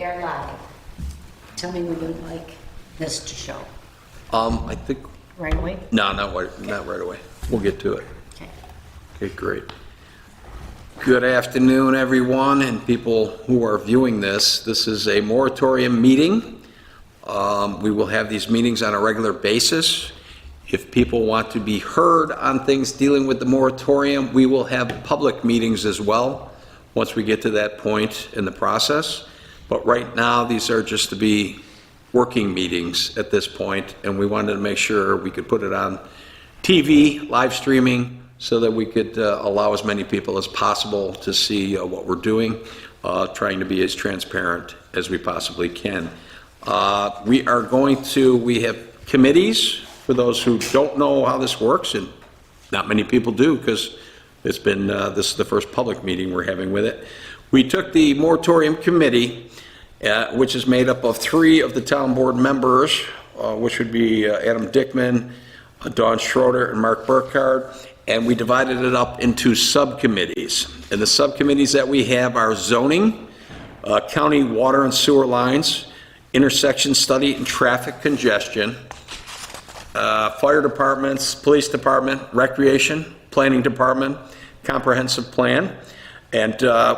we are live. Tell me when you'd like this to show. I think, Right away? no, not right away. We'll get to it. Okay. Okay, great. Good afternoon, everyone, and people who are viewing this. This is a moratorium meeting. We will have these meetings on a regular basis. If people want to be heard on things dealing with the moratorium, we will have public meetings as well once we get to that point in the process. But right now, these are just to be working meetings at this point, and we wanted to make sure we could put it on TV, live streaming, so that we could allow as many people as possible to see what we're doing, trying to be as transparent as we possibly can. We have committees, for those who don't know how this works, and not many people do, because it's been, this is the first public meeting we're having with it. We took the moratorium committee, which is made up of 3 of the town board members, which would be Adam Dickman, Dawn Schroeder, and Mark Burkhardt, and we divided it up into subcommittees. And the subcommittees that we have are zoning, county water and sewer lines, intersection study and traffic congestion, fire departments, police department, recreation, planning department, comprehensive plan. And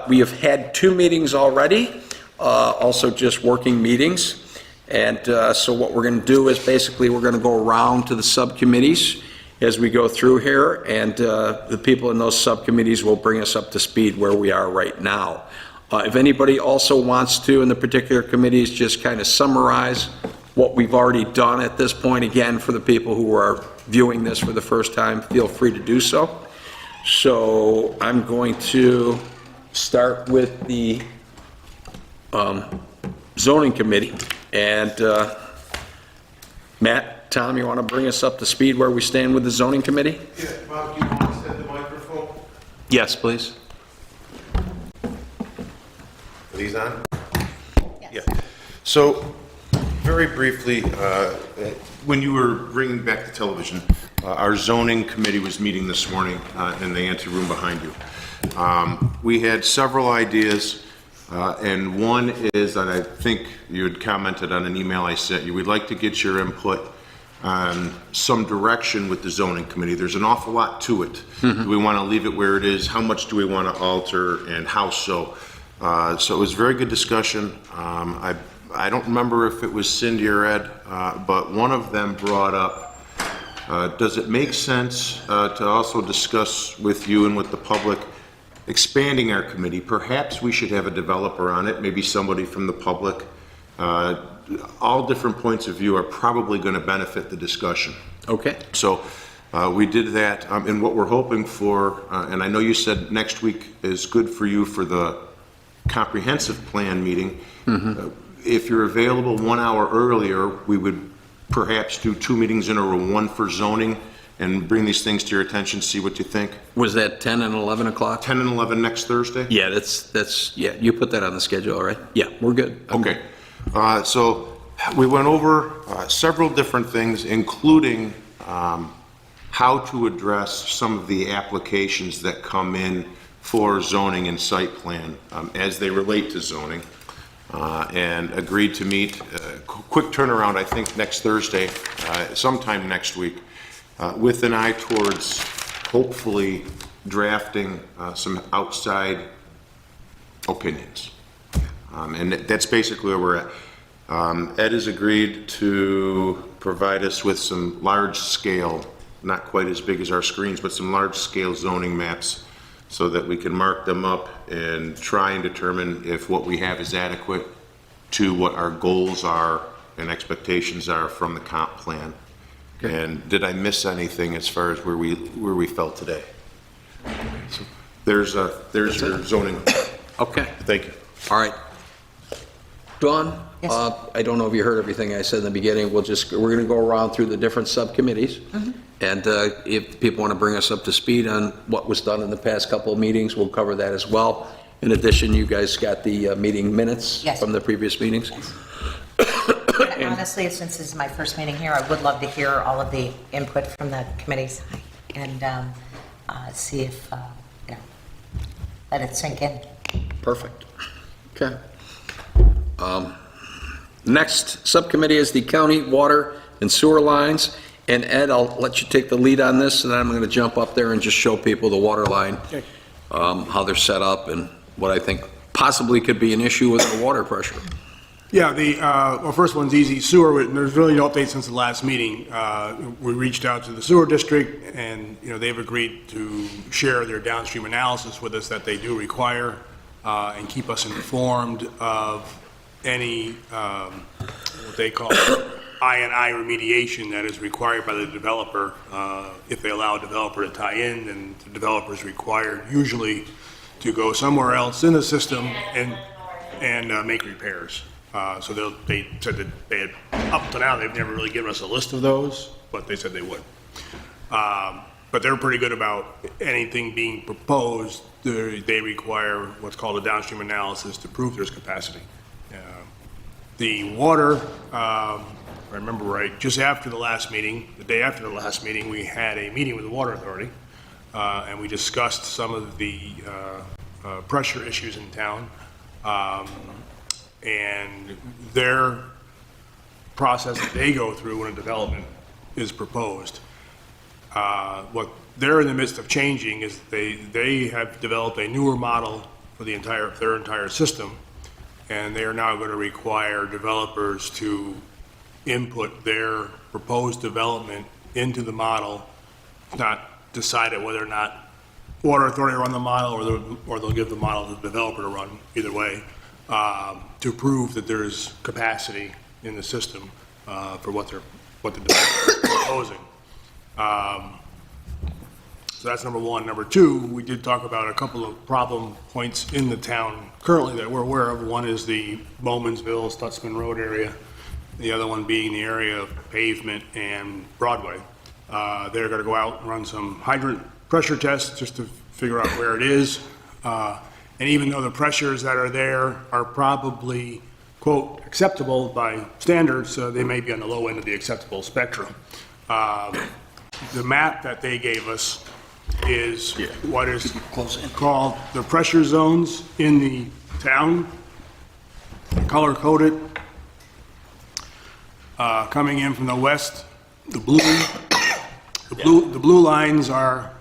we have had 2 meetings already, also just working meetings. And so what we're going to do is basically we're going to go around to the subcommittees as we go through here, and the people in those subcommittees will bring us up to speed where we are right now. If anybody also wants to, in the particular committees, just kind of summarize what we've already done at this point, again, for the people who are viewing this for the first time, feel free to do so. So I'm going to start with the zoning committee, and Matt, Tom, you want to bring us up to speed where we stand with the zoning committee? Yeah, Bob, do you want to set the microphone? Yes, please. Are these on? Yes. Yeah. So, very briefly, when you were bringing back the television, our zoning committee was meeting this morning in the anteroom behind you. We had several ideas, and one is, and I think you had commented on an email I sent you, we'd like to get your input on some direction with the zoning committee. There's an awful lot to it. Do we want to leave it where it is? How much do we want to alter, and how so? So it was a very good discussion. I don't remember if it was Cindy or Ed, but one of them brought up, does it make sense to also discuss with you and with the public expanding our committee? Perhaps we should have a developer on it, maybe somebody from the public. All different points of view are probably going to benefit the discussion. Okay. So we did that, and what we're hoping for, and I know you said next week is good for you for the comprehensive plan meeting. If you're available 1 hour earlier, we would perhaps do 2 meetings in a row, one for zoning, and bring these things to your attention, see what you think. Was that 10 and 11 o'clock? 10 and 11 next Thursday? Yeah, that's, yeah, you put that on the schedule, all right? Yeah, we're good. Okay. So we went over several different things, including how to address some of the applications that come in for zoning and site plan as they relate to zoning, and agreed to meet, quick turnaround, I think next Thursday, sometime next week, with an eye towards hopefully drafting some outside opinions. And that's basically where we're at. Ed has agreed to provide us with some large scale, not quite as big as our screens, but some large scale zoning maps so that we can mark them up and try and determine if what we have is adequate to what our goals are and expectations are from the comp plan. Okay. And did I miss anything as far as where we felt today? So there's your zoning. Okay. Thank you. All right. Dawn, Yes. I don't know if you heard everything I said in the beginning. We're going to go around through the different subcommittees. And if people want to bring us up to speed on what was done in the past couple of meetings, we'll cover that as well. In addition, you guys got the meeting minutes Yes. from the previous meetings? And honestly, since this is my first meeting here, I would love to hear all of the input from the committees and see if, let it sink in. Perfect. Okay. Next subcommittee is the county water and sewer lines. And Ed, I'll let you take the lead on this, and then I'm going to jump up there and just show people the water line, how they're set up, and what I think possibly could be an issue with the water pressure. Yeah, well, first one's easy. Sewer, there's really no update since the last meeting. We reached out to the sewer district, and, they've agreed to share their downstream analysis with us that they do require, and keep us informed of any, what they call I&I remediation that is required by the developer. If they allow a developer to tie in, then the developer is required usually to go somewhere else in the system and make repairs. So they said that they had, up to now, they've never really given us a list of those, but they said they would. But they're pretty good about anything being proposed. They require what's called a downstream analysis to prove there's capacity. The water, if I remember right, just after the last meeting, the day after the last meeting, we had a meeting with the Water Authority, and we discussed some of the pressure issues in town. And their process that they go through when a development is proposed. What they're in the midst of changing is they have developed a newer model for their entire system, and they are now going to require developers to input their proposed development into the model, not decided whether or not Water Authority will run the model or they'll give the model to the developer to run, either way. To prove that there is capacity in the system for what the developer is proposing. So that's number one. Number two, we did talk about a couple of problem points in the town currently that we're aware of. One is the Bowmansville, Stutzman Road area. The other one being the area of Pavement and Broadway. They're going to go out and run some hydrant pressure tests just to figure out where it is. And even though the pressures that are there are probably, quote, acceptable by standards, they may be on the low end of the acceptable spectrum. The map that they gave us is what is called the pressure zones in the town, color-coded. Coming in from the west, the blue lines are,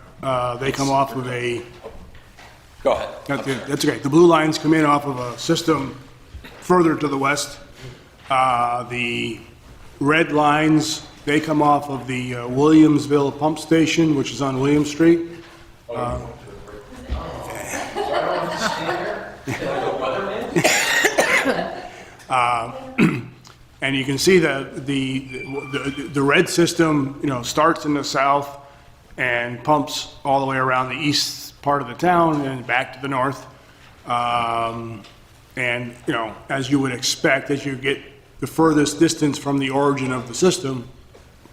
they come off of a Go ahead. That's okay. The blue lines come in off of a system further to the west. The red lines, they come off of the Williamsville pump station, which is on William Street. And you can see that the red system, starts in the south and pumps all the way around the east part of the town and back to the north. And, as you would expect, as you get the furthest distance from the origin of the system,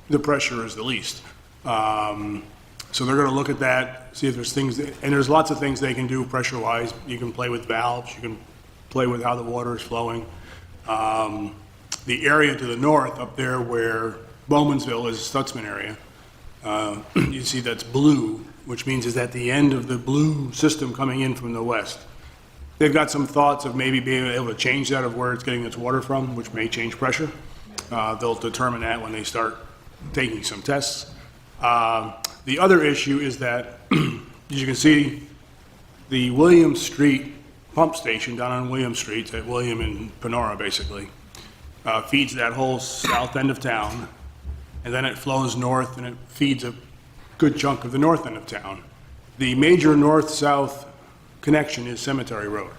the pressure is the least. So they're going to look at that, see if there's things, and there's lots of things they can do pressure-wise. You can play with valves, you can play with how the water is flowing. The area to the north up there where Bowmansville is, Stutzman area, you see that's blue, which means is at the end of the blue system coming in from the west. They've got some thoughts of maybe being able to change that of where it's getting its water from, which may change pressure. They'll determine that when they start taking some tests. The other issue is that, as you can see, the William Street pump station down on William Street, at William and Panora basically, feeds that whole south end of town, and then it flows north and it feeds a good chunk of the north end of town. The major north-south connection is Cemetery Road.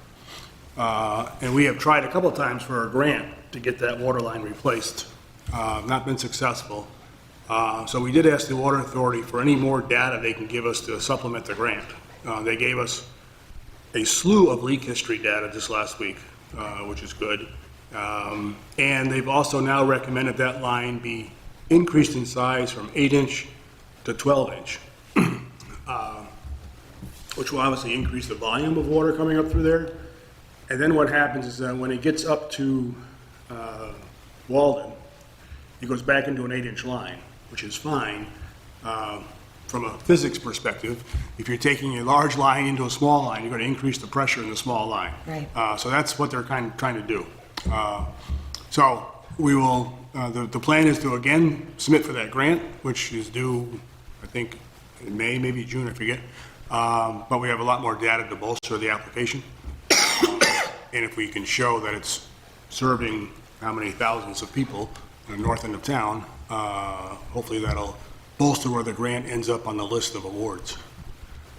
And we have tried a couple of times for a grant to get that water line replaced. Not been successful. So we did ask the Water Authority for any more data they can give us to supplement the grant. They gave us a slew of leak history data just last week, which is good. And they've also now recommended that line be increased in size from 8-inch to 12-inch, which will obviously increase the volume of water coming up through there. And then what happens is that when it gets up to Walden, it goes back into an 8-inch line, which is fine from a physics perspective. If you're taking a large line into a small line, you're going to increase the pressure in the small line. Right. So that's what they're kind of trying to do. So we will, the plan is to again submit for that grant, which is due, I think, in May, maybe June, I forget. But we have a lot more data to bolster the application. And if we can show that it's serving how many thousands of people in the north end of town, hopefully that'll bolster where the grant ends up on the list of awards.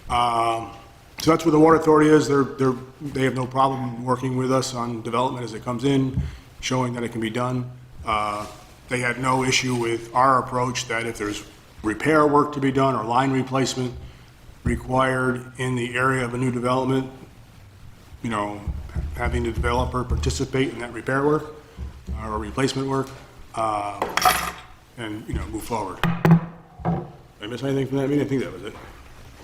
So that's where the Water Authority is. They have no problem working with us on development as it comes in, showing that it can be done. They had no issue with our approach that if there's repair work to be done or line replacement required in the area of a new development, you know, having the developer participate in that repair work or replacement work, and, you know, move forward. Did I miss anything from that meeting? I think that was it.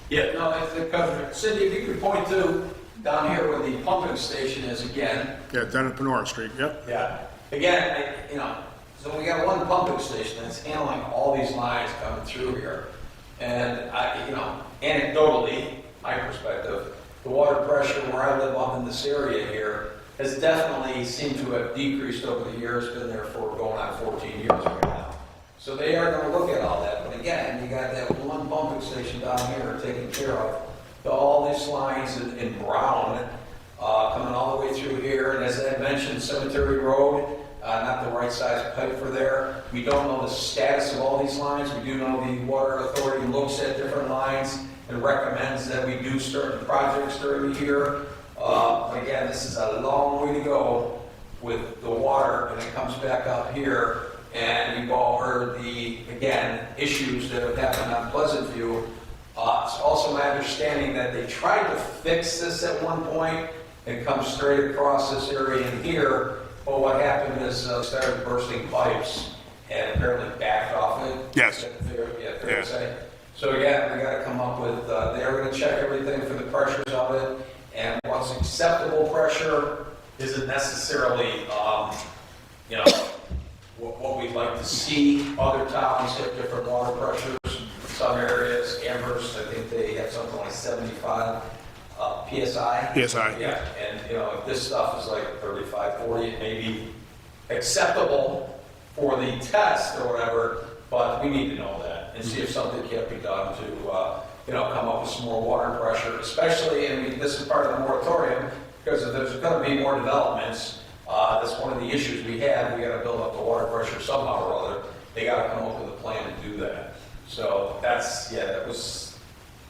Yeah, no, that's the cover. Cindy, if you could point to down here where the pumping station is again. Yeah, down at Panora Street, yep. Yeah. Again, so we got one pumping station that's handling all these lines coming through here. And anecdotally, my perspective, the water pressure where I live up in this area here has definitely seemed to have decreased over the years, been there for going on 14 years right now. So they are going to look at all that. But again, you got that one pumping station down here taken care of. All these lines in brown coming all the way through here. And as I mentioned, Cemetery Road, not the right size pipe for there. We don't know the status of all these lines. We do know the Water Authority looks at different lines and recommends that we do certain projects during the year. But again, this is a long way to go with the water, and it comes back up here. And you've all heard the, again, issues that have happened on Pleasant View. It's also my understanding that they tried to fix this at one point and come straight across this area in here. But what happened is started bursting pipes and apparently backed off it. Yes. Fair to say. So again, we got to come up with, they're going to check everything for the pressures of it. And what's acceptable pressure isn't necessarily, what we'd like to see. Other towns have different water pressures. Some areas, Amherst, I think they have something like 75 PSI. PSI. Yeah, and if this stuff is like 35, 40, it may be acceptable for the test or whatever, but we need to know that and see if something can't be done to, come up with some more water pressure, especially, this is part of the moratorium, because if there's going to be more developments, that's one of the issues we have. We got to build up the water pressure somehow or other. They got to come up with a plan to do that. So that was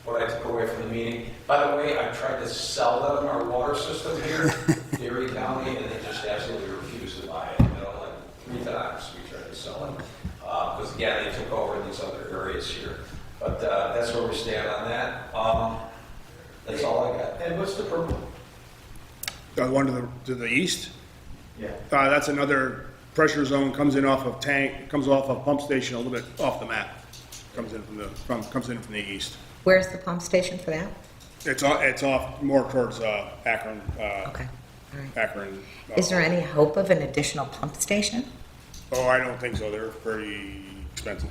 what I took away from the meeting. By the way, I tried to sell them our water system here, Erie County, and they just absolutely refused to buy it. Like 3 times we tried to sell them, because again, they took over in these other areas here. But that's where we stand on that. That's all I got. And what's the purple? One to the east. Yeah. That's another pressure zone, comes off of pump station a little bit off the map. Comes in from the east. Where's the pump station for that? It's off more towards Akron. Okay, all right. Akron. Is there any hope of an additional pump station? Oh, I don't think so. They're pretty expensive.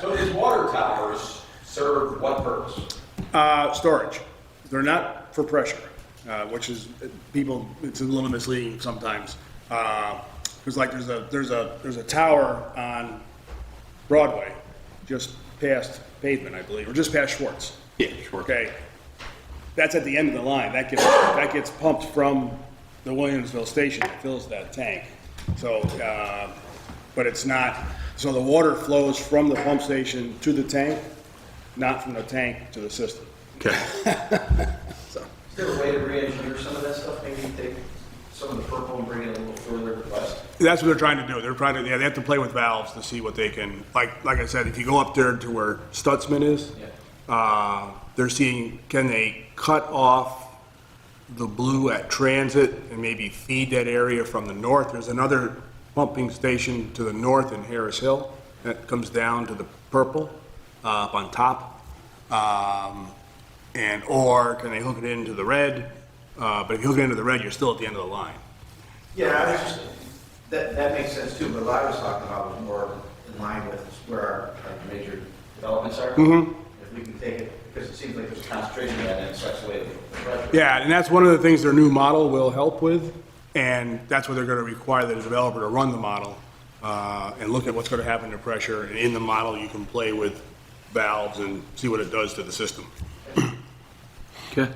So these water towers serve what purpose? Storage. They're not for pressure, which is it's a little misleading sometimes. Because like there's a tower on Broadway, just past Pavement, I believe, or just past Schwartz. Yeah, sure. Okay, that's at the end of the line. That gets pumped from the Williamsville station. It fills that tank. So, but it's not. So the water flows from the pump station to the tank, not from the tank to the system. Okay. Is there a way to re-engineer some of that stuff? Maybe take some of the purple and bring it a little further west? That's what they're trying to do. They have to play with valves to see what they can, like I said, if you go up there to where Stutzman is, they're seeing, can they cut off the blue at Transit and maybe feed that area from the north? There's another pumping station to the north in Harris Hill that comes down to the purple up on top. Or can they hook it into the red? But if you hook it into the red, you're still at the end of the line. Yeah, I was just, that makes sense too, but what I was talking about was more in line with where our major developments are. Mm-hmm. If we can take it, because it seems like there's a concentration of that and it sucks away the pressure. Yeah, and that's one of the things their new model will help with. And that's what they're going to require the developer to run the model and look at what's going to happen to pressure. And in the model, you can play with valves and see what it does to the system. Okay.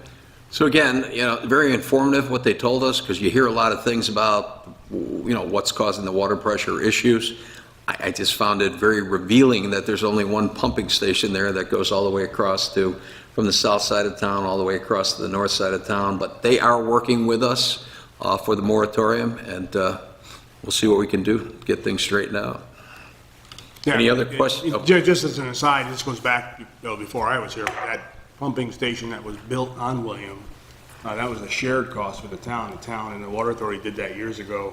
So again, very informative what they told us, because you hear a lot of things about, what's causing the water pressure issues. I just found it very revealing that there's only one pumping station there that goes all the way across from the south side of town, all the way across to the north side of town. But they are working with us for the moratorium, and we'll see what we can do to get things straightened out. Yeah, Any other questions? Oh. Just as an aside, this goes back, before I was here, that pumping station that was built on William, that was a shared cost for the town. The town and the Water Authority did that years ago,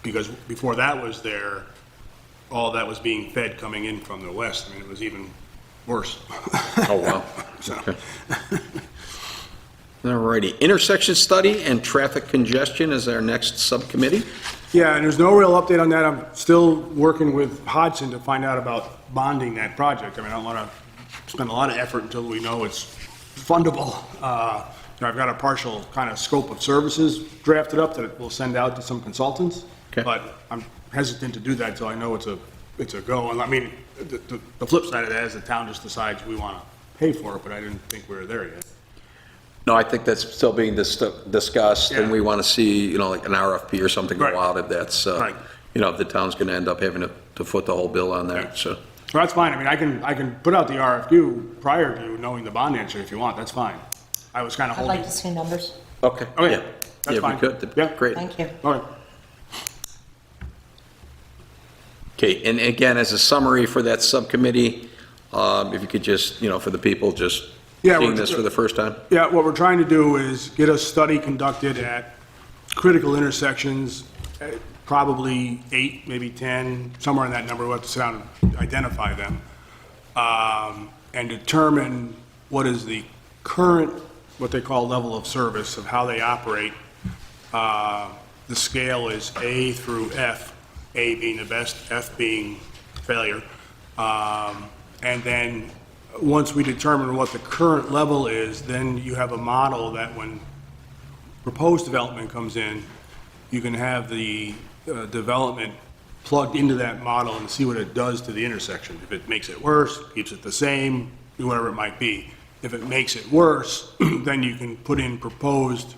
because before that was there, all that was being fed coming in from the west. I mean, it was even worse. Oh, wow. So, Okay. All righty. Intersection study and traffic congestion is our next subcommittee. yeah, and there's no real update on that. I'm still working with Hodgson to find out about bonding that project. I mean, I don't want to spend a lot of effort until we know it's fundable. I've got a partial kind of scope of services drafted up that we'll send out to some consultants. Okay. But I'm hesitant to do that until I know it's a go. And I mean, the flip side of that is the town just decides we want to pay for it, but I didn't think we were there yet. No, I think that's still being discussed, and Yeah. we want to see, like an RFP or something go Right. out if that's, Right. if the town's going to end up having to foot the whole bill on Yeah. that, so. Well, that's fine. I mean, I can put out the RFQ prior to you knowing the bond answer if you want. That's fine. I was kind of I'd holding. like to see numbers. Okay. Oh, yeah. Yeah, That's if fine. we could, Yeah. great. Thank you. All right. Okay, and again, as a summary for that subcommittee, if you could just, for the people just Yeah, seeing we're- this for the first time? Yeah, what we're trying to do is get a study conducted at critical intersections, probably 8, maybe 10, somewhere in that number. We'll have to sit down and identify them, and determine what is the current, what they call level of service, of how they operate. The scale is A through F, A being the best, F being failure. And then, once we determine what the current level is, then you have a model that when proposed development comes in, you can have the development plugged into that model and see what it does to the intersection. If it makes it worse, keeps it the same, whatever it might be. If it makes it worse, then you can put in proposed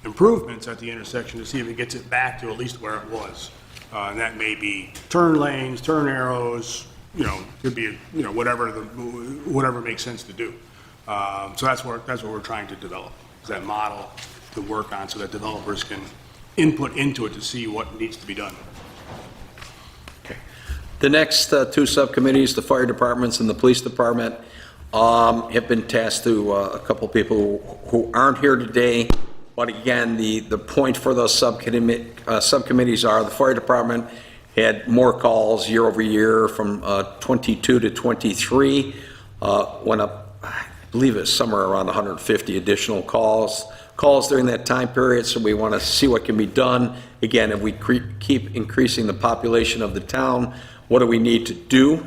improvements at the intersection to see if it gets it back to at least where it was. And that may be turn lanes, turn arrows, could be, whatever makes sense to do. So that's what we're trying to develop, is that model to work on so that developers can input into it to see what needs to be done. The next two subcommittees, the fire departments and the police department, have been tasked to a couple people who aren't here today. But again, the point for those subcommittees are the fire department had more calls year over year from 22 to 23, went up, I believe it's somewhere around 150 additional calls during that time period. So we want to see what can be done. Again, if we keep increasing the population of the town, what do we need to do?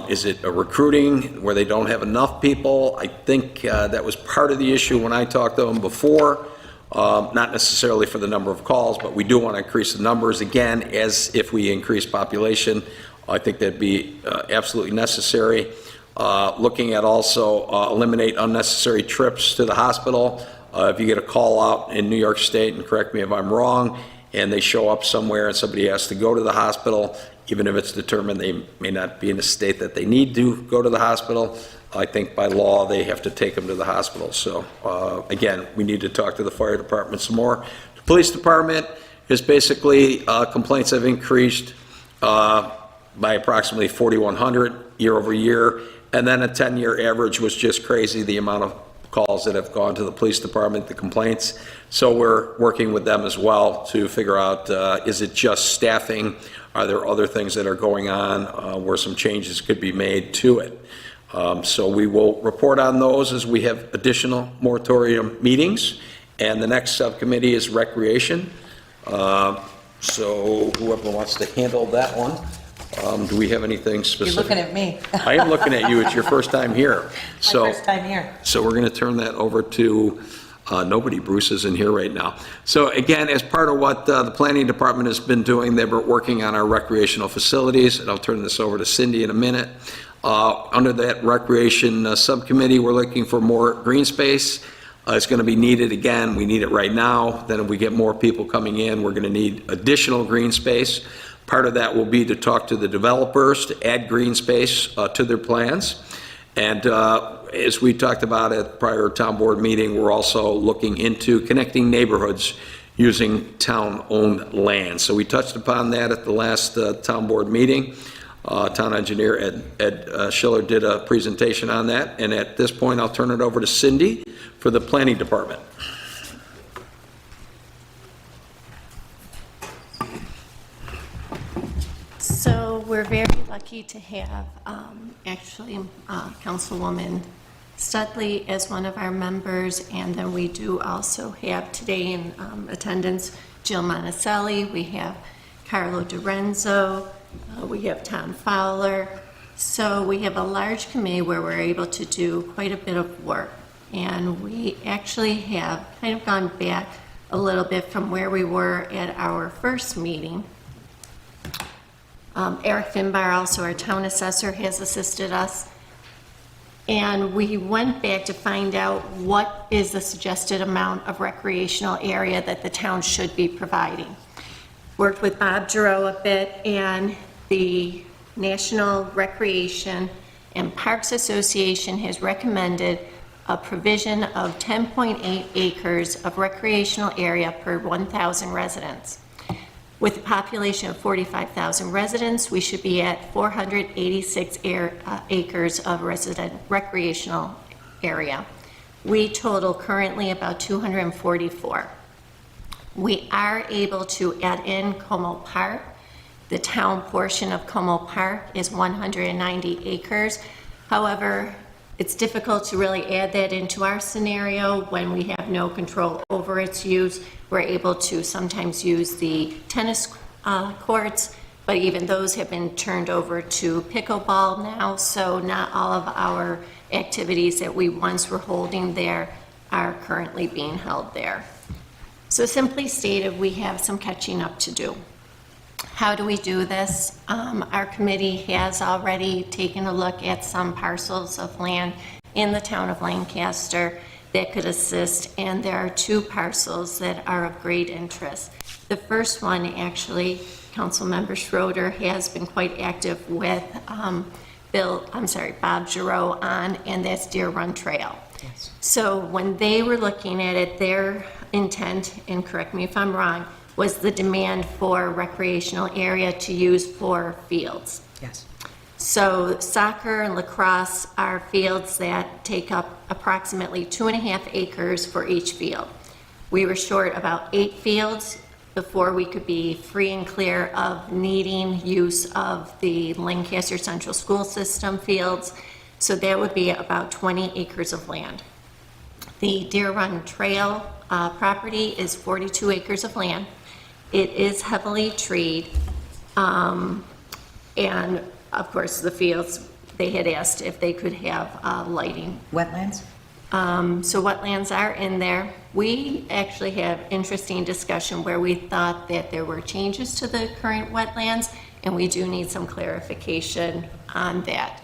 Is it a recruiting where they don't have enough people? I think that was part of the issue when I talked to them before. Not necessarily for the number of calls, but we do want to increase the numbers again, as if we increase population. I think that'd be absolutely necessary. Looking at also eliminate unnecessary trips to the hospital. If you get a call out in New York State, and correct me if I'm wrong, and they show up somewhere and somebody has to go to the hospital, even if it's determined they may not be in a state that they need to go to the hospital, I think by law they have to take them to the hospital. So again, we need to talk to the fire department some more. The police department is basically complaints have increased by approximately 4,100 year over year, and then a 10-year average was just crazy, the amount of calls that have gone to the police department, the complaints. So we're working with them as well to figure out, is it just staffing? Are there other things that are going on where some changes could be made to it? So we will report on those as we have additional moratorium meetings. And the next subcommittee is recreation. So whoever wants to handle that one. Do we have anything You're specific? looking at me. I am looking at you. It's your first time here. My first time here. So we're going to turn that over to Nobody, Bruce isn't here right now. So again, as part of what the planning department has been doing, they've been working on our recreational facilities, and I'll turn this over to Cindy in a minute. Under that recreation subcommittee, we're looking for more green space. It's going to be needed again. We need it right now. Then if we get more people coming in, we're going to need additional green space. Part of that will be to talk to the developers to add green space to their plans. And as we talked about at prior town board meeting, we're also looking into connecting neighborhoods using town-owned land. So we touched upon that at the last town board meeting. Town engineer Ed Schiller did a presentation on that. And at this point, I'll turn it over to Cindy for the planning department. So we're very lucky to have Councilwoman Studley as one of our members, and then we do also have today in attendance Jill Monticelli, we have Carlo DiRenzo, we have Tom Fowler. So we have a large committee where we're able to do quite a bit of work, and we actually have kind of gone back a little bit from where we were at our first meeting. Eric Finbar, also our town assessor, has assisted us. And we went back to find out what is the suggested amount of recreational area that the town should be providing. Worked with Bob Giroux a bit, and the National Recreation and Parks Association has recommended a provision of 10.8 acres of recreational area per 1,000 residents. With a population of 45,000 residents, we should be at 486 acres of recreational area. We total currently about 244. We are able to add in Como Park. The town portion of Como Park is 190 acres. However, it's difficult to really add that into our scenario when we have no control over its use. We're able to sometimes use the tennis courts, but even those have been turned over to pickleball now, so not all of our activities that we once were holding there are currently being held there. So simply stated, we have some catching up to do. How do we do this? Our committee has already taken a look at some parcels of land in the town of Lancaster that could assist, and there are two parcels that are of great interest. The first one, actually, Councilmember Schroeder has been quite active with Bob Giroux on, and that's Deer Run Trail. Yes. So when they were looking at it, their intent, and correct me if I'm wrong, was the demand for recreational area to use for fields. Yes. So soccer and lacrosse are fields that take up approximately 2.5 acres for each field. We were short about 8 fields before we could be free and clear of needing use of the Lancaster Central School System fields. So that would be about 20 acres of land. The Deer Run Trail property is 42 acres of land. It is heavily treed, and of course the fields, they had asked if they could have lighting. Wetlands? So wetlands are in there. We actually have interesting discussion where we thought that there were changes to the current wetlands, and we do need some clarification on that.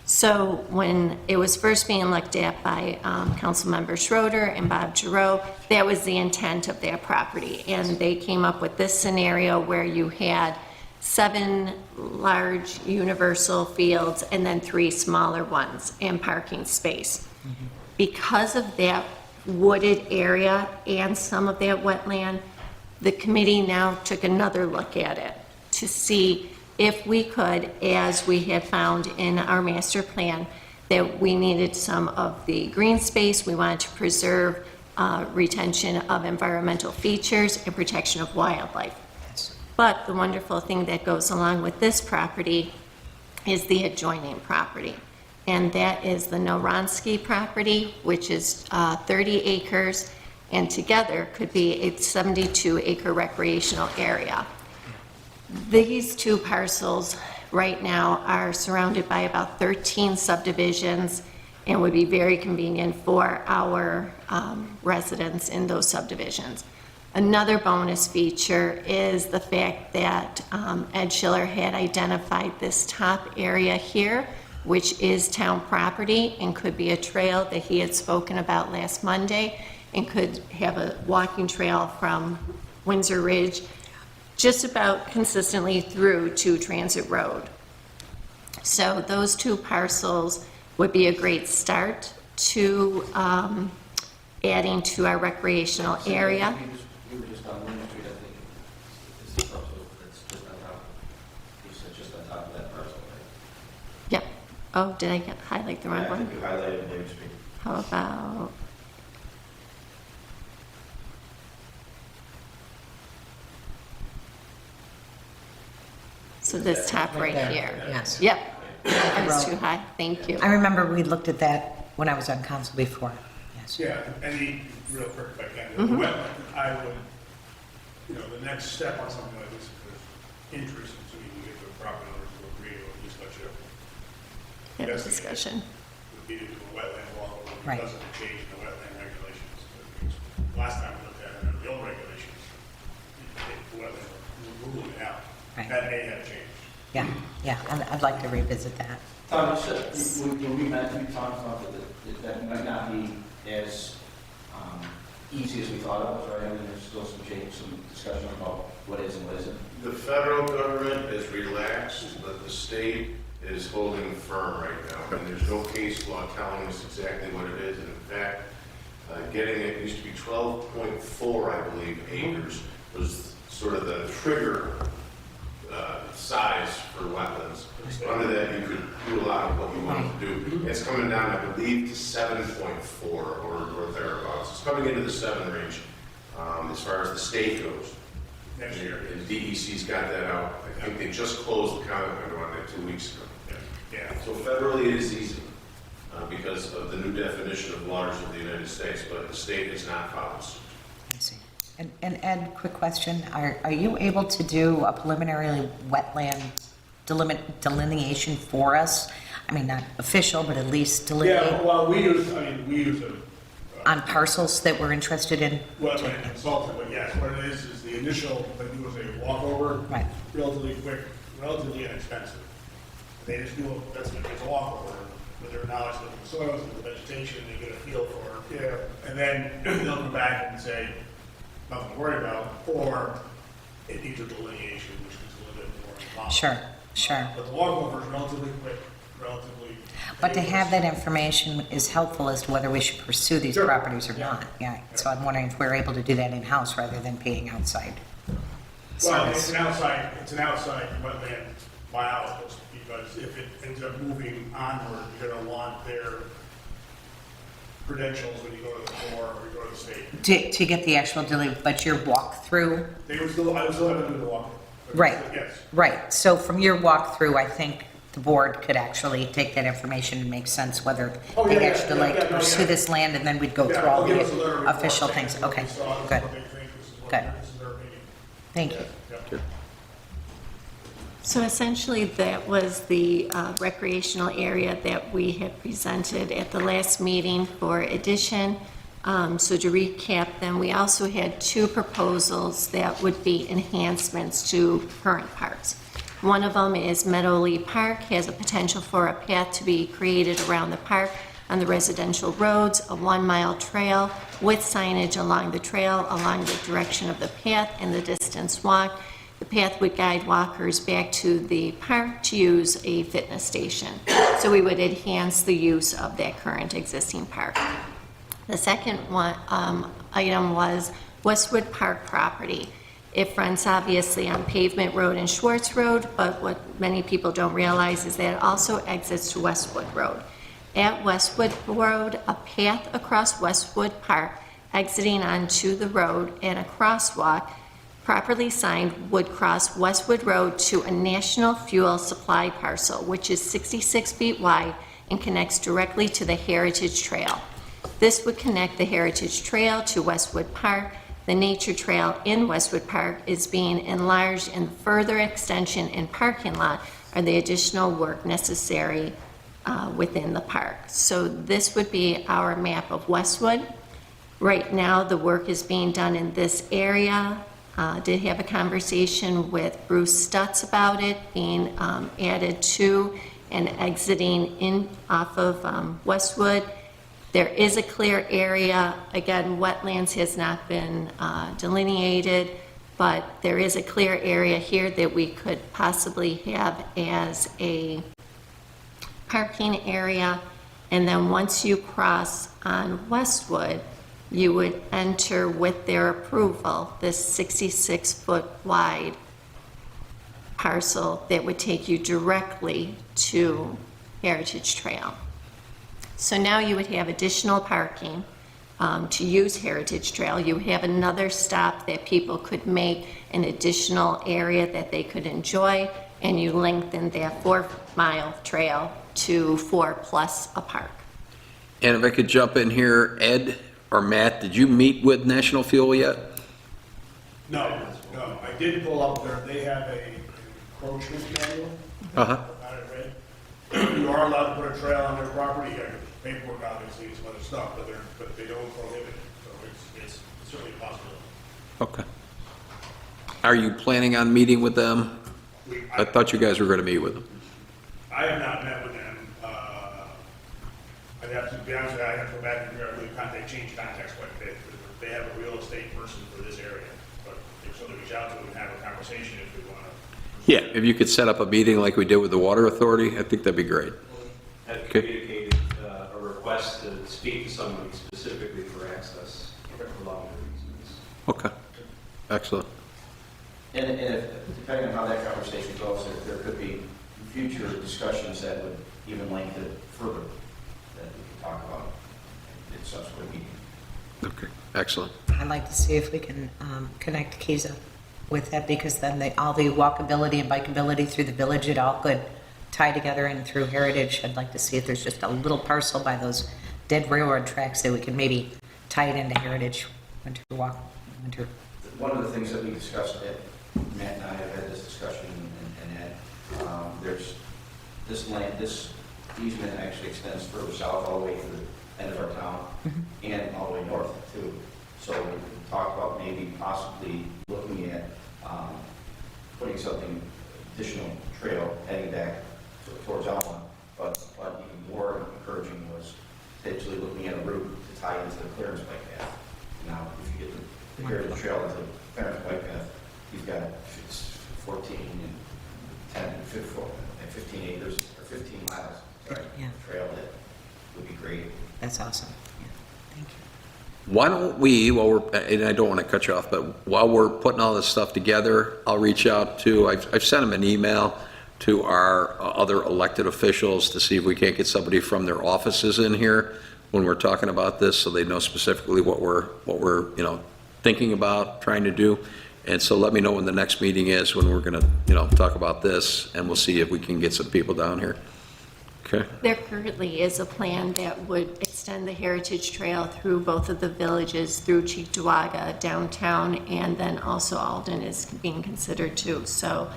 So when it was first being looked at by Councilmember Schroeder and Bob Giroux, that was the intent of their property. And they came up with this scenario where you had 7 large universal fields and then 3 smaller ones and parking space. Mm-hmm. Because of that wooded area and some of that wetland, the committee now took another look at it to see if we could, as we had found in our master plan, that we needed some of the green space. We wanted to preserve retention of environmental features and protection of wildlife. Yes. But the wonderful thing that goes along with this property is the adjoining property. And that is the Noronsky property, which is 30 acres, and together could be a 72-acre recreational area. These two parcels right now are surrounded by about 13 subdivisions, and would be very convenient for our residents in those subdivisions. Another bonus feature is the fact that Ed Schiller had identified this top area here, which is town property and could be a trail that he had spoken about last Monday, and could have a walking trail from Windsor Ridge just about consistently through to Transit Road. So those two parcels would be a great start to adding to our recreational area. You were just on Winter Street, I think. Is the parcel that's just on top? You said just on top of that parcel, right? Yep. Oh, did I highlight the wrong Yeah, I one? think you highlighted Winter Street. How about, so this top right there, here? yes. Yep. I was too high, thank you. I remember we looked at that when I was on council before, yes. Yeah, real quick if I can, the wetland, I would, the next step on something like this, if there's interest, so we can get the property owners to agree, or at least let you Have a investigate, discussion. would be to do a wetland walkover Right. because of the change in the wetland regulations. Last time we looked at it, under the old regulations, the wetland were ruling it out. Right. That may have changed. Yeah, I'd like to revisit that. Tom, you said, when we met, we talked about that might not be as easy as we thought it was, right? I mean, there's still some discussion about what is and what isn't. The federal government is relaxed, but the state is holding firm right now. And there's no case law telling us exactly what it is. And in fact, getting it used to be 12.4, I believe, acres was sort of the trigger size for wetlands. Under that, you could do a lot of what you wanted to do. It's coming down, I believe, to 7.4 or thereabouts. It's coming into the 7 range as far as the state goes. Next year. And DEC's got that out. I think they just closed the comment on that 2 weeks ago. Yeah. So federally, it is easy because of the new definition of waters of the United States, but the state has not followed suit. I see. And Ed, quick question, are you able to do a preliminary wetland delineation for us? I mean, not official, but at least delineate Yeah, well, we use a on parcels that we're interested in? wetland consultant, but yes, what it is the initial, they do is a walkover. Right. Relatively quick, relatively inexpensive. They just do, it's a walkover with their knowledge of the soils and the vegetation, they get a feel for it. Yeah. And then they'll come back and say, nothing to worry about, or it needs a delineation, which is a little bit more involved. Sure. But the walkover is relatively quick, relatively. But to have that information is helpful as to whether we should pursue these Sure. properties or Yeah. not. Yeah, so I'm wondering if we're able to do that in-house rather than paying outside Well, service. it's an outside wetland biologist, because if it ends up moving onward, you're gonna want their credentials when you go to the Corps or you go to the state. To get the actual but your walkthrough, I would still have to do the walk. Right. Yes. right, so from your walkthrough, I think the board could actually take that information and make sense whether Oh, they yeah, actually yeah, like yeah, no, pursue yeah. this land and then we'd go Yeah, through all they'll give us a letter the of report official saying things. this is what Okay, they saw, this is good. what they think, this is what Good. this is their opinion. Thank you. Yeah. So essentially, that was the recreational area that we had presented at the last meeting for addition. So to recap them, we also had 2 proposals that would be enhancements to current parks. One of them is Meadowley Park, has a potential for a path to be created around the park on the residential roads, a 1-mile trail with signage along the trail, along the direction of the path and the distance walk. The path would guide walkers back to the park to use a fitness station. So we would enhance the use of that current existing park. The second one, item was Westwood Park property. It fronts obviously on Pavement Road and Schwartz Road, but what many people don't realize is that it also exits to Westwood Road. At Westwood Road, a path across Westwood Park exiting onto the road and a crosswalk properly signed would cross Westwood Road to a national fuel supply parcel, which is 66 feet wide and connects directly to the Heritage Trail. This would connect the Heritage Trail to Westwood Park. The nature trail in Westwood Park is being enlarged, and further extension and parking lot are the additional work necessary within the park. So this would be our map of Westwood. Right now, the work is being done in this area. Did have a conversation with Bruce Stutz about it being added to and exiting in off of Westwood. There is a clear area. Again, wetlands has not been delineated, but there is a clear area here that we could possibly have as a parking area. And then once you cross on Westwood, you would enter with their approval this 66-foot wide parcel that would take you directly to Heritage Trail. So now you would have additional parking to use Heritage Trail. You would have another stop that people could make, an additional area that they could enjoy, and you lengthen that 4-mile trail to 4+ a park. And if I could jump in here, Ed or Matt, did you meet with National Fuel yet? No, I did pull up there, they have a encroachment manual. Uh-huh. I read. You are allowed to put a trail on their property, you have paperwork obviously, and some other stuff, but they don't prohibit it, so it's certainly possible. Okay. Are you planning on meeting with them? I thought you guys were going to meet with them. I have not met with them. I'd have to be honest with you, I have to go back and really change contacts quite a bit. They have a real estate person for this area, but if somebody reach out to them and have a conversation if we want to. Yeah, if you could set up a meeting like we did with the Water Authority, I think that'd be great. Have Okay. communicated a request to speak to somebody specifically for access for long reasons. Okay, excellent. And if, depending on how that conversation goes, there could be future discussions that would even lengthen it further that we could talk about in subsequent meetings. Okay, excellent. I'd like to see if we can connect Kiza with that, because then all the walkability and bikeability through the village, it all could tie together, and through Heritage, I'd like to see if there's just a little parcel by those dead railroad tracks that we can maybe tie it into Heritage winter walk, winter. One of the things that we discussed, Matt and I have had this discussion, and Ed, there's this land, this easement actually extends further south all the way to the end of our town, and all the way north too. So we can talk about maybe possibly looking at putting something, additional trail heading back towards Alma, but even more encouraging was potentially looking at a route to tie into the clearance bike path. Now, if you get the Heritage Trail into the clearance bike path, you've got 14 and 10 and 15 acres, or 15 miles, sorry, Yeah. trail that would be great. That's awesome. Yeah, thank you. Why don't we, and I don't want to cut you off, but while we're putting all this stuff together, I'll reach out to, I've sent them an email to our other elected officials to see if we can't get somebody from their offices in here when we're talking about this, so they know specifically what we're thinking about, trying to do. And so let me know when the next meeting is, when we're going to, talk about this, and we'll see if we can get some people down here. Okay? There currently is a plan that would extend the Heritage Trail through both of the villages, through Cheektowaga, downtown, and then also Alden is being considered too. So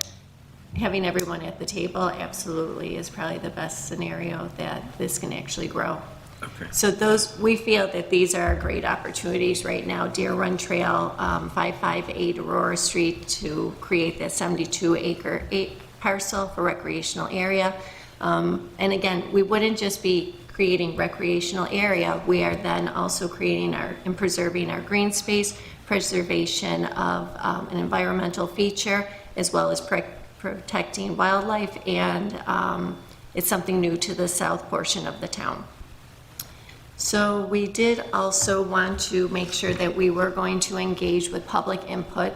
having everyone at the table absolutely is probably the best scenario that this can actually grow. Okay. So we feel that these are great opportunities right now. Deer Run Trail, 558 Aurora Street, to create that 72-acre parcel for recreational area. And again, we wouldn't just be creating recreational area, we are then also creating and preserving our green space, preservation of an environmental feature, as well as protecting wildlife, and it's something new to the south portion of the town. So we did also want to make sure that we were going to engage with public input.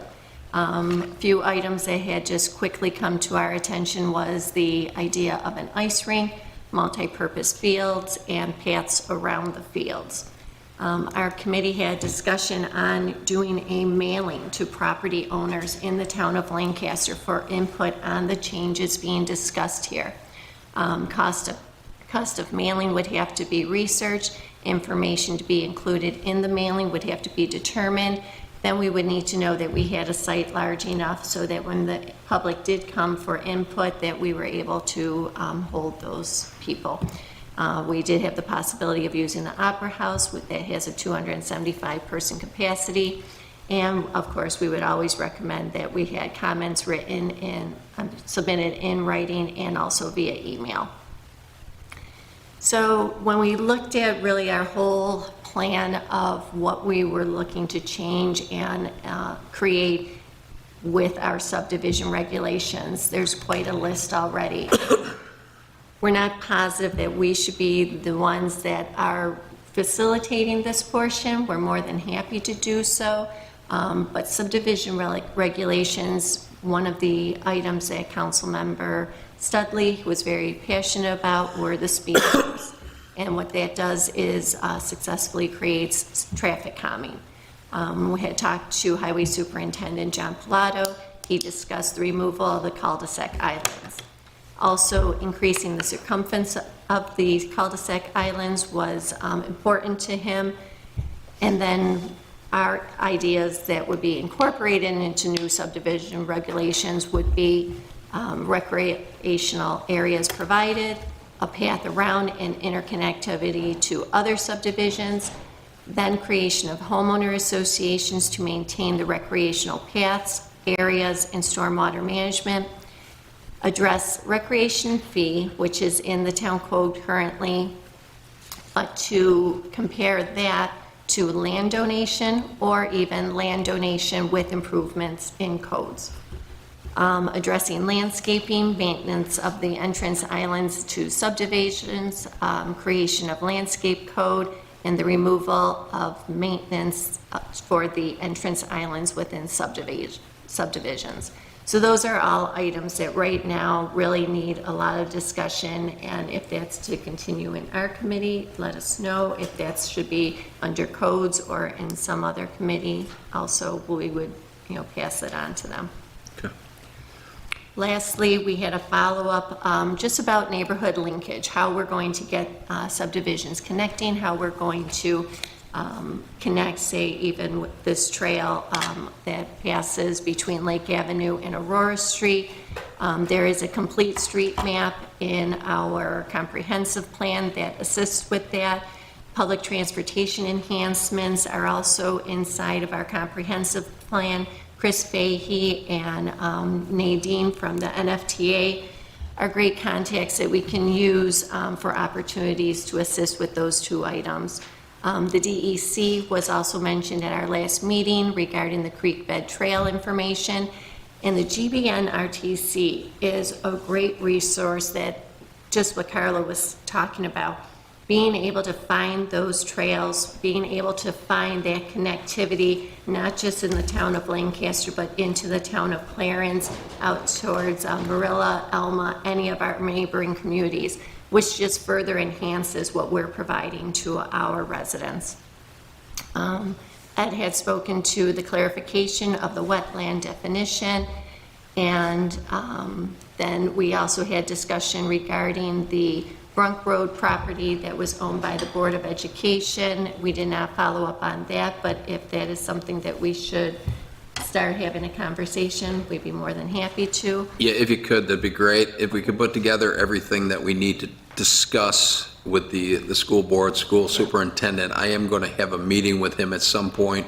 A few items that had just quickly come to our attention was the idea of an ice rink, multi-purpose fields, and paths around the fields. Our committee had discussion on doing a mailing to property owners in the town of Lancaster for input on the changes being discussed here. Cost of mailing would have to be researched, information to be included in the mailing would have to be determined, Then we would need to know that we had a site large enough so that when the public did come for input, that we were able to hold those people. We did have the possibility of using the Opera House that has a 275-person capacity. And of course, we would always recommend that we had comments written in, submitted in writing and also via email. So when we looked at really our whole plan of what we were looking to change and create with our subdivision regulations, there's quite a list already. We're not positive that we should be the ones that are facilitating this portion. We're more than happy to do so. But subdivision regulations, one of the items that Councilmember Studley was very passionate about were the speed bumps. And what that does is successfully creates traffic calming. We had talked to Highway Superintendent John Pilato. He discussed the removal of the cul-de-sac islands. Also, increasing the circumference of the cul-de-sac islands was important to him. And then our ideas that would be incorporated into new subdivision regulations would be recreational areas provided, a path around and interconnectivity to other subdivisions, then creation of homeowner associations to maintain the recreational paths, areas, and stormwater management, address recreation fee, which is in the town code currently, but to compare that to land donation or even land donation with improvements in codes. Addressing landscaping, maintenance of the entrance islands to subdivisions, creation of landscape code, and the removal of maintenance for the entrance islands within subdivisions. So those are all items that right now really need a lot of discussion, and if that's to continue in our committee, let us know. If that should be under codes or in some other committee, also we would, pass it on to them. Okay. Lastly, we had a follow-up just about neighborhood linkage, how we're going to get subdivisions connecting, how we're going to connect, say, even with this trail that passes between Lake Avenue and Aurora Street. There is a complete street map in our comprehensive plan that assists with that. Public transportation enhancements are also inside of our comprehensive plan. Chris Fahey and Nadine from the NFTA are great contacts that we can use for opportunities to assist with those two items. The DEC was also mentioned at our last meeting regarding the creek bed trail information. And the GBN RTC is a great resource that, just what Carla was talking about, being able to find those trails, being able to find that connectivity, not just in the town of Lancaster, but into the town of Clarence, out towards Marilla, Elma, any of our neighboring communities, which just further enhances what we're providing to our residents. Ed had spoken to the clarification of the wetland definition, and then we also had discussion regarding the Brunk Road property that was owned by the Board of Education. We did not follow up on that, but if that is something that we should start having a conversation, we'd be more than happy to. Yeah, if you could, that'd be great. If we could put together everything that we need to discuss with the school board, school superintendent. I am going to have a meeting with him at some point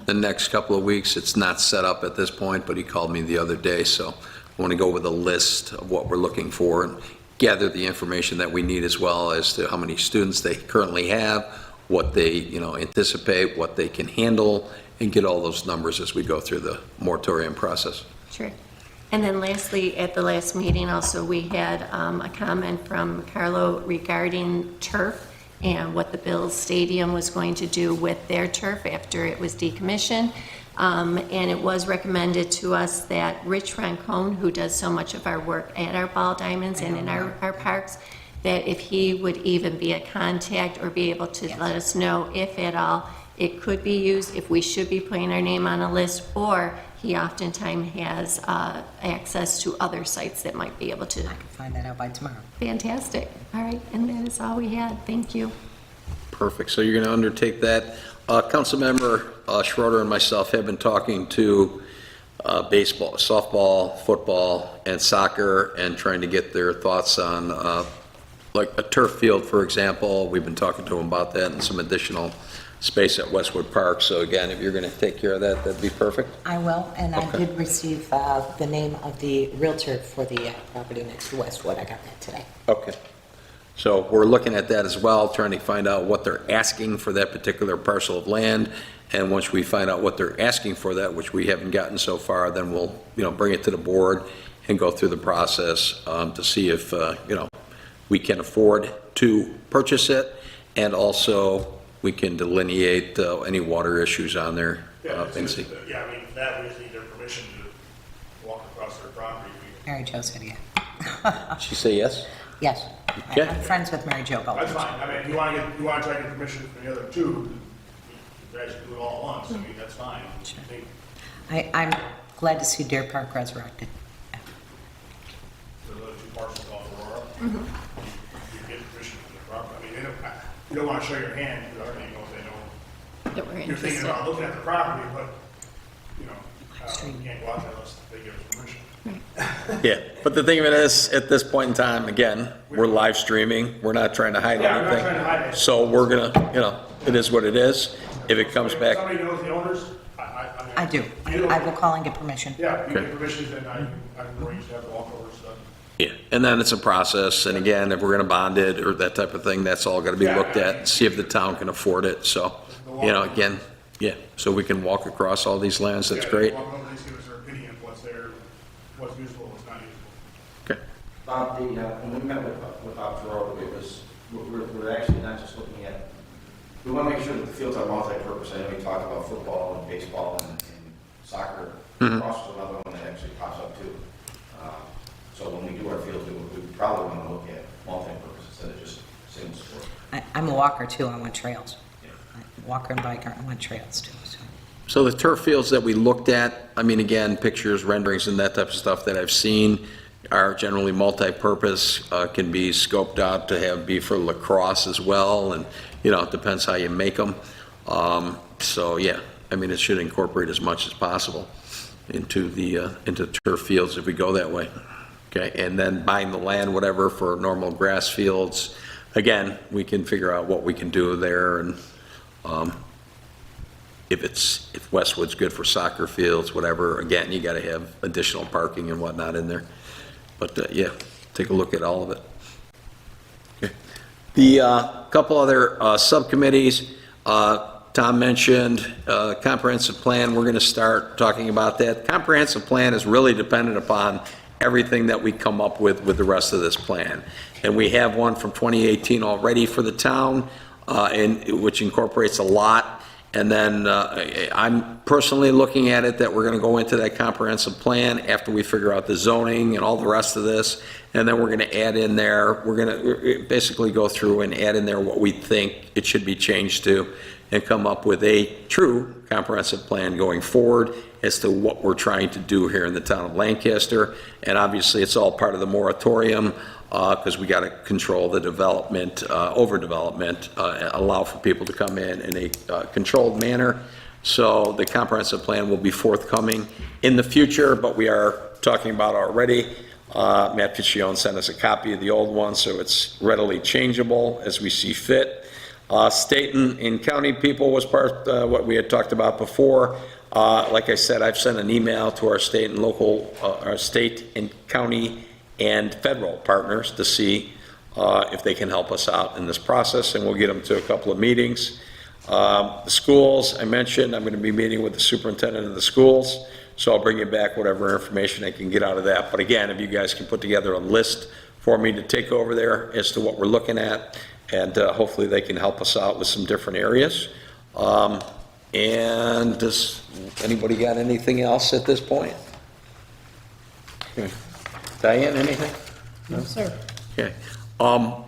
the next couple of weeks. It's not set up at this point, but he called me the other day, so I want to go with a list of what we're looking for and gather the information that we need, as well as to how many students they currently have, what they anticipate, what they can handle, and get all those numbers as we go through the moratorium process. Sure. And then lastly, at the last meeting also, we had a comment from Carlo regarding turf and what the Bills Stadium was going to do with their turf after it was decommissioned. And it was recommended to us that Rich Rancone, who does so much of our work at our ball diamonds and in our parks, that if he would even be a contact or be able to let us know if at all it could be used, if we should be putting our name on a list, or he oftentimes has access to other sites that might be able to. I can find that out by tomorrow. Fantastic. All right, and that is all we had. Thank you. Perfect, so you're going to undertake that. Councilmember Schroeder and myself have been talking to baseball, softball, football, and soccer, and trying to get their thoughts on, like a turf field, for example. We've been talking to them about that and some additional space at Westwood Park. So again, if you're going to take care of that, that'd be perfect. I will, and I Okay. did receive the name of the realtor for the property next to Westwood. I got that today. Okay. So we're looking at that as well, trying to find out what they're asking for that particular parcel of land. And once we find out what they're asking for that, which we haven't gotten so far, then we'll, bring it to the board and go through the process to see if, we can afford to purchase it. And also, we can delineate any water issues on there. And see. Yeah, I mean, that we just need their permission to walk across their property. Mary Jo said yeah. She say yes? Yes. Okay. I'm friends with Mary Jo That's Goldberg. fine, I mean, if you want to try to get permission from the other two, you guys can do it all at once, I mean, that's fine. Sure. I think I'm glad to see Deer Park resurrected. the other two parcels off Aurora, you get permission from the property, I mean, you don't want to show your hand, because I already know if they know. That we're You're thinking interested. about looking at the property, but, you can't go out there unless they give us permission. Yeah, but the thing of it is, at this point in time, again, we're live streaming, we're not trying to hide Yeah, we're not anything. trying to hide it. So we're gonna, it is what it is. If it comes If back, somebody knows the owners, I mean. I do. You don't- I will call and get permission. Yeah, you Okay. get permission, then I can arrange to have the walkover stuff. yeah, and then it's a process, and again, if we're gonna bond it or that type of thing, that's all gotta be looked at, see if the town can afford it, so, again, yeah, so we can walk across all these lands, that's Yeah, great. walk over, just give us their opinion of what's there, what's useful, what's not useful. Okay, Bob, when we met with Bob Thoreau, we're actually not just looking at, we want to make sure that the fields are multi-purpose. I know we talked about football and baseball and soccer. Cross is another one that actually pops up too. So when we do our fields, we probably want to look at multi-purpose instead of just single sport. I'm a walker too, I want trails. Walker and biker, I want trails too, so. so the turf fields that we looked at, I mean, again, pictures, renderings, and that type of stuff that I've seen are generally multi-purpose, can be scoped out to be for lacrosse as well, and, it depends how you make them. So, yeah, I mean, it should incorporate as much as possible into turf fields if we go that way. Okay, and then buying the land, whatever, for normal grass fields, again, we can figure out what we can do there, and if Westwood's good for soccer fields, whatever, again, you gotta have additional parking and whatnot in there. But, yeah, take a look at all of it. Okay. The couple other subcommittees, Tom mentioned comprehensive plan, we're gonna start talking about that. Comprehensive plan is really dependent upon everything that we come up with the rest of this plan. And we have one from 2018 already for the town, which incorporates a lot. And then I'm personally looking at it that we're gonna go into that comprehensive plan after we figure out the zoning and all the rest of this. And then we're gonna add in there, we're gonna basically go through and add in there what we think it should be changed to and come up with a true comprehensive plan going forward as to what we're trying to do here in the town of Lancaster. And obviously, it's all part of the moratorium, because we got to control the development, overdevelopment, allow for people to come in a controlled manner. So the comprehensive plan will be forthcoming in the future, but we are talking about already. Matt Piccione sent us a copy of the old one, so it's readily changeable as we see fit. State and county people was part, what we had talked about before. Like I said, I've sent an email to our state and local, our state and county and federal partners to see if they can help us out in this process, and we'll get them to a couple of meetings. The schools, I mentioned, I'm going to be meeting with the superintendent of the schools, so I'll bring you back whatever information I can get out of that. But again, if you guys can put together a list for me to take over there as to what we're looking at, and hopefully they can help us out with some different areas. And does anybody got anything else at this point? Okay. Diane, anything? No, sir. Okay.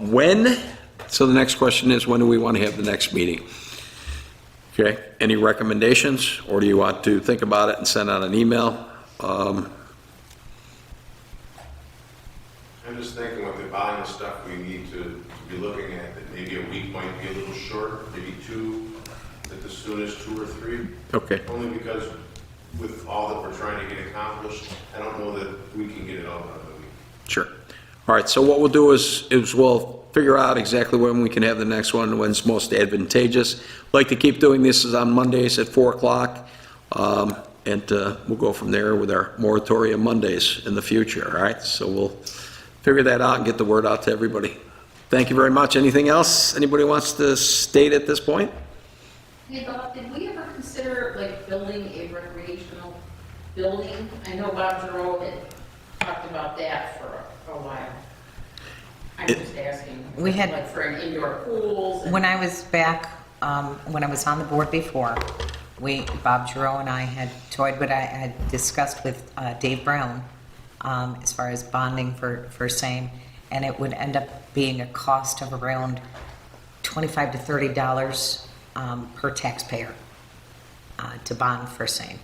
When, so the next question is, when do we want to have the next meeting? Okay, any recommendations, or do you want to think about it and send out an email? I'm just thinking with the volume of stuff we need to to be looking at that maybe a week might be a little short, maybe 2, at the soonest 2 or 3. Okay. Only because with all that we're trying to get accomplished, I don't know that we can get it all done in a week. Sure. All right, so what we'll do is we'll figure out exactly when we can have the next one, when's most advantageous. Like to keep doing this is on Mondays at 4 o'clock, and we'll go from there with our moratorium Mondays in the future, all right? So we'll figure that out and get the word out to everybody. Thank you very much. Anything else anybody wants to state at this point? Hey Bob, did we ever consider like building a recreational building? I know Bob Giroux had talked about that for a while. I'm just asking. We had- Like for an indoor pools and. When I was back, when I was on the board before, Bob Giroux and I had toyed, but I had discussed with Dave Brown as far as bonding for same, and it would end up being a cost of around $25 to $30 per taxpayer to bond for same.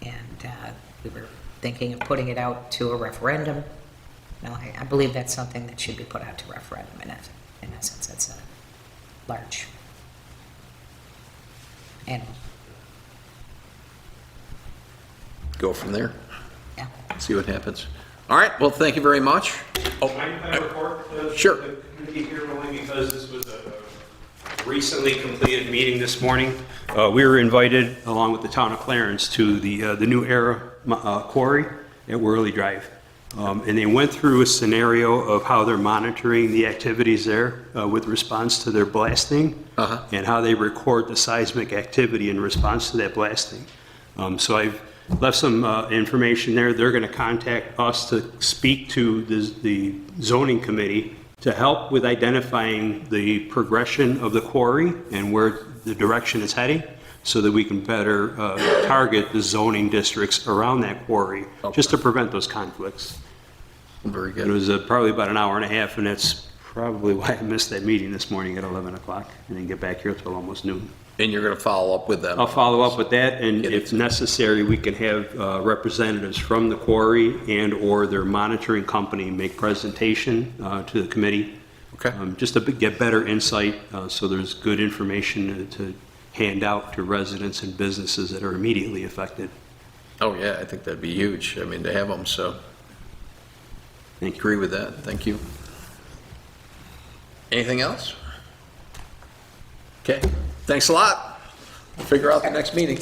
And we were thinking of putting it out to a referendum. No, I believe that's something that should be put out to referendum in essence. It's a large animal. Go from there, Yeah. see what happens. All right, well, thank you very much. Oh, Mind if I report Sure. the committee here only because this was a recently completed meeting this morning. We were invited, along with the town of Clarence, to the New Era quarry at Worley Drive. And they went through a scenario of how they're monitoring the activities there with response to their blasting and how they record the seismic activity in response to that blasting. So I've left some information there. They're going to contact us to speak to the zoning committee to help with identifying the progression of the quarry and where the direction is heading so that we can better target the zoning districts around that quarry, just to prevent those conflicts. Very It good. was probably about an hour and a half, and that's probably why I missed that meeting this morning at 11 o'clock. I didn't get back here till almost noon. And you're going to follow up with them? I'll follow up with that, and if necessary, we can have representatives from the quarry and/or their monitoring company make presentation to the committee. Okay. Just to get better insight, so there's good information to hand out to residents and businesses that are immediately affected. Oh, yeah, I think that'd be huge, I mean, to have them, so. Thank you. Agree with that, thank you. Anything else? Okay, thanks a lot. We'll figure out the next meeting.